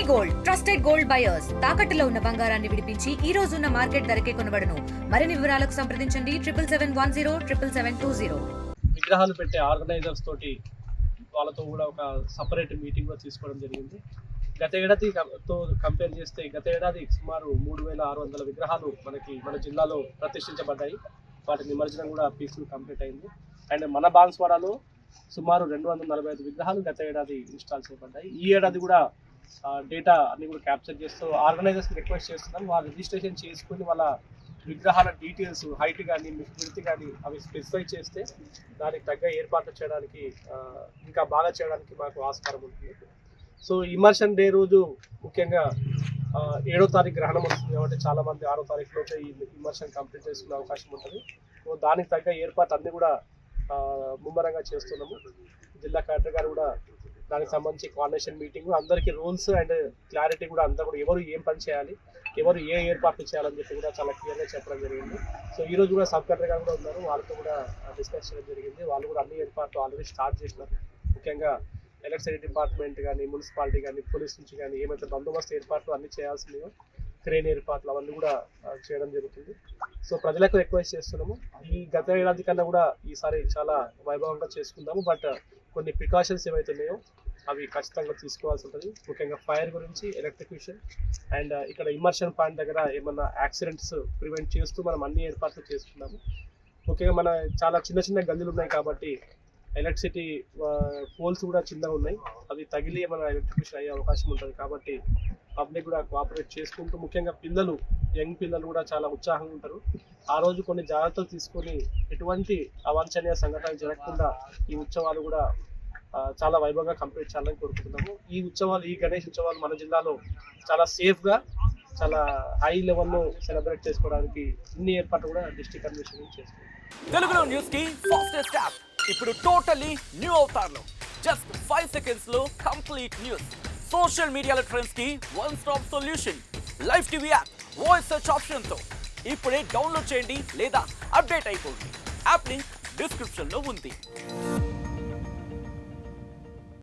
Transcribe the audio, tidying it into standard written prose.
Gold trusted gold buyers తాకట్టులో ఉన్న బంగారాన్ని విడిపించి ఈ రోజు ఉన్న మార్కెట్ ధరకే కొనబడును. మరిన్ని వివరాలకు సంప్రదించండి 7771077720. విగ్రహాలు పెట్టే ఆర్గనైజర్స్ తోటి వాళ్ళతో కూడా ఒక సపరేట్ మీటింగ్ కూడా తీసుకోవడం జరిగింది. గత ఏడాదితో కంపేర్ చేస్తే గత ఏడాది సుమారు 3600 విగ్రహాలు మన జిల్లాలో ప్రతిష్ఠించబడ్డాయి. వాటి నిమజ్జనం కూడా పీస్ఫుల్ కంప్లీట్ అయింది. అండ్ మన బాన్స్వాడలో సుమారు 245 విగ్రహాలు గత ఏడాది ఇన్స్టాల్ చేయబడ్డాయి. ఈ ఏడాది కూడా డేటా అన్ని కూడా క్యాప్చర్ చేస్తూ ఆర్గనైజర్స్కి రిక్వెస్ట్ చేస్తున్నాం. వాళ్ళు రిజిస్ట్రేషన్ చేసుకుని వాళ్ళ విగ్రహాల డీటెయిల్స్ హైట్ కానీ విడ్త్ కానీ అవి స్పెసిఫై చేస్తే దానికి తగ్గ ఏర్పాట్లు చేయడానికి ఇంకా బాగా చేయడానికి మాకు ఆస్కారం ఉంటుంది. సో ఇమర్షన్ డే రోజు ముఖ్యంగా 7వ తారీఖు గ్రహణం వస్తుంది కాబట్టి చాలామంది 6వ తారీఖులోనే ఈ ఇమర్షన్ కంప్లీట్ చేసుకునే అవకాశం ఉంటుంది. సో దానికి తగ్గ ఏర్పాటు అన్నీ కూడా ముమ్మరంగా చేస్తున్నాము. జిల్లా కలెక్టర్ గారు కూడా దానికి సంబంధించి కోఆర్డినేషన్ మీటింగ్, అందరికీ రూల్స్ అండ్ క్లారిటీ కూడా అంతా కూడా ఎవరు ఏం పని చేయాలి, ఎవరు ఏ ఏర్పాట్లు చేయాలని చెప్పి కూడా చాలా క్లియర్గా చెప్పడం జరిగింది. సో ఈ రోజు కూడా సబ్ కలెక్టర్ గారు కూడా ఉన్నారు, వాళ్ళతో కూడా డిస్కస్ చేయడం జరిగింది. వాళ్ళు కూడా అన్ని ఏర్పాట్లు ఆల్రెడీ స్టార్ట్ చేసినారు. ముఖ్యంగా ఎలక్ట్రిసిటీ డిపార్ట్మెంట్ కానీ, మున్సిపాలిటీ కానీ, పోలీస్ నుంచి కానీ ఏమైతే బందోబస్తు ఏర్పాట్లు అన్నీ చేయాల్సినవో క్రేన్ ఏర్పాట్లు అవన్నీ కూడా చేయడం జరుగుతుంది. సో ప్రజలకు రిక్వెస్ట్ చేస్తున్నాము, ఈ గత ఏడాది కన్నా కూడా ఈసారి చాలా వైభవంగా చేసుకుందాము. బట్ కొన్ని ప్రికాషన్స్ ఏవైతే ఉన్నాయో అవి ఖచ్చితంగా తీసుకోవాల్సి ఉంటుంది. ముఖ్యంగా ఫైర్ గురించి, ఎలక్ట్రిక్యూషన్ అండ్ ఇక్కడ ఇమర్షన్ పాయింట్ దగ్గర ఏమన్నా యాక్సిడెంట్స్ ప్రివెంట్ చేస్తూ మనం అన్ని ఏర్పాట్లు చేసుకున్నాము. ముఖ్యంగా మన చాలా చిన్న చిన్న గల్లీలు ఉన్నాయి కాబట్టి ఎలక్ట్రిసిటీ పోల్స్ కూడా చిన్నగా ఉన్నాయి, అవి తగిలి ఏమైనా ఎలక్ట్రిక్యూషన్ అయ్యే అవకాశం ఉంటుంది. కాబట్టి పబ్లిక్ కూడా కోఆపరేట్ చేసుకుంటూ, ముఖ్యంగా పిల్లలు, యంగ్ పిల్లలు కూడా చాలా ఉత్సాహంగా ఉంటారు. ఆ రోజు కొన్ని జాగ్రత్తలు తీసుకొని ఎటువంటి అవాంఛనీయ సంఘటనలు జరగకుండా ఈ ఉత్సవాలు కూడా చాలా వైభవంగా కంప్లీట్ చేయాలని కోరుకుంటున్నాము. ఈ గణేష్ ఉత్సవాలు మన జిల్లాలో చాలా సేఫ్గా, చాలా హై లెవెల్లో సెలబ్రేట్ చేసుకోవడానికి ఇన్ని ఏర్పాట్లు కూడా డిస్ట్రిక్ట్ అడ్మినిస్ట్రేషన్ చేస్తుంది. తెలుగులో న్యూస్ కి ఫాస్టెస్ట్ యాప్ ఇప్పుడు టోటలీ న్యూ అవతార్లో జస్ట్ 5 seconds లో కంప్లీట్ న్యూస్. సోషల్ మీడియాలో ట్రెండ్స్ కి one stop solution. Live TV app voice search option తో ఇప్పుడే డౌన్లోడ్ చేయండి లేదా అప్డేట్ అయిపోండి. యాప్ లింక్ డిస్క్రిప్షన్ లో ఉంది.